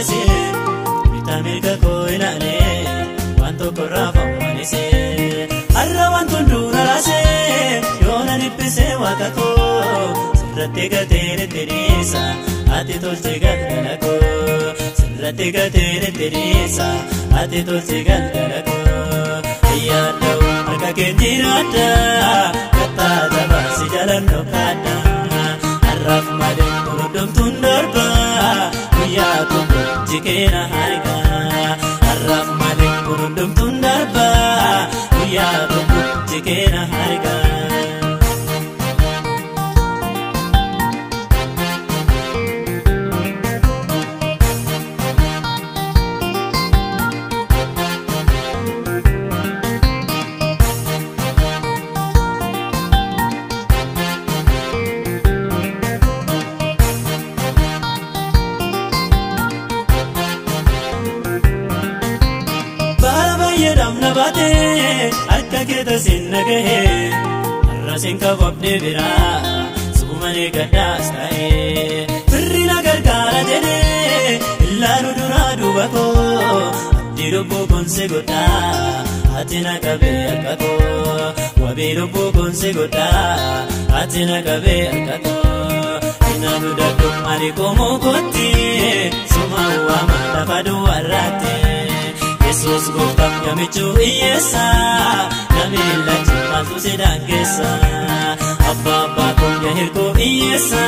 batese Vitamirga koo ilaale waan tokko raafamanise Arra waan tundura raase yoona dhiphise waaqa koo Sirratti gateere tiriisa ati tolche galgala koo Sirratti gateere tiriisa ati tolche galgala koo Yaada'u harka keenjiraadha kattaa jabaasi jalan dhokkaadha Arraaf malee gurguddomtuun darba guyyaa tokko jikeena harka Arraaf malee gurguddomtuun darba guyyaa tokko jikeena harka Nabate akka keeta sinnagahe har'a sinkafabde bira sumane gaddaas ta'e firrina gargaara jedhe ilaalu duraa duuba koo abdii lubbuu gonse godha ati na qabee akka koo wabii lubbuu gonse godha ati na qabee akka koo inaanu dadhu ani komoo kotti suma uwama lafa duwwarraatti Jesus gofta yamichu iyesa namilla chimantu sedangesa abba abba konya hirko iyesa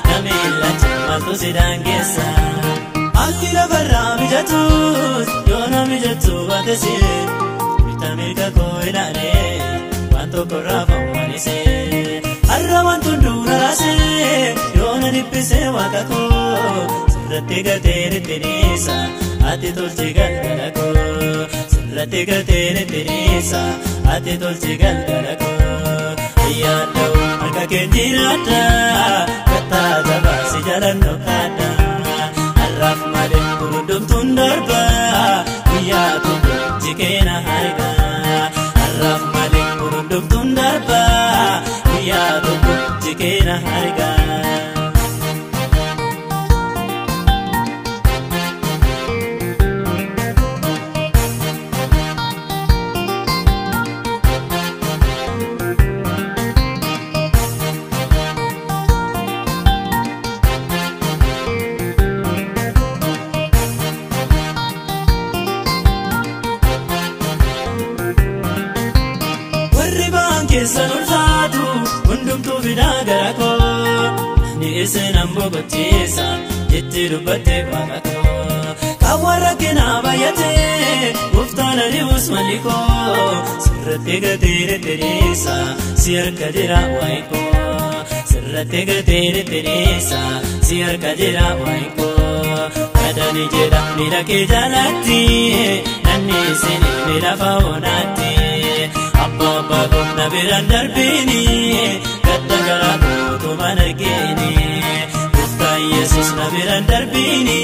namilla chimantu sedangesa akila barra mijatu yona mijatu batese Vitamirga koo ilaale wanto korrafa manise arra wanto ndura rase yona dhiphise waaqa koo Sirratti gateere tiriisa ati tolche galgala koo Sirratti gateere tiriisa ati tolche galgala koo Yaada'u harka keenjiraadha kattaa jabaasi jalan dhokkaadha Arraaf malee gurguddomtuun darba guyyaa tokko jikeena harka Arraaf malee gurguddomtuun darba guyyaa tokko jikeena harka Kesan ulfaatu hundumtuu fidaa gara koo Ani isinaan boqochiisa jettee dubbatte waaqa koo Kaawwan rakkinaa baay'atee gooftaan ari'uus malli koo Sirratti gateere tiriisa si harka jira waa'i koo Sirratti gateere tiriisa si harka jira waa'i koo Kadhani jedha miila kee jalatti nanni isin miila fa'oonaatti Abba abba gomna biran darbini gadda gara kootu man argini Gooftaa Yesuus na biran darbini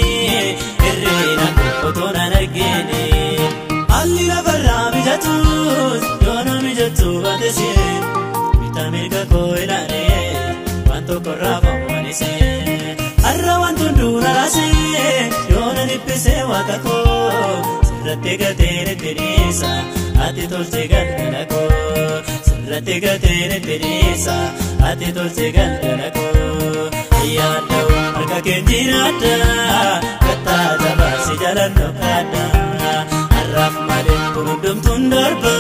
irreena kootu nan argini Alli lafarraa mijatus yoona mijatu batese Vitamirga koo ilaale waan tokko raafamanise Arra waan tundura raase yoona dhiphise waaqa koo Sirratti gateere tiriisa ati tolche galgala koo Sirratti gateere tiriisa ati tolche galgala koo Yaada'u harka keenjiraadha kattaa jabaasi jalan dhokkaadha Arraaf malee gurguddomtuun darba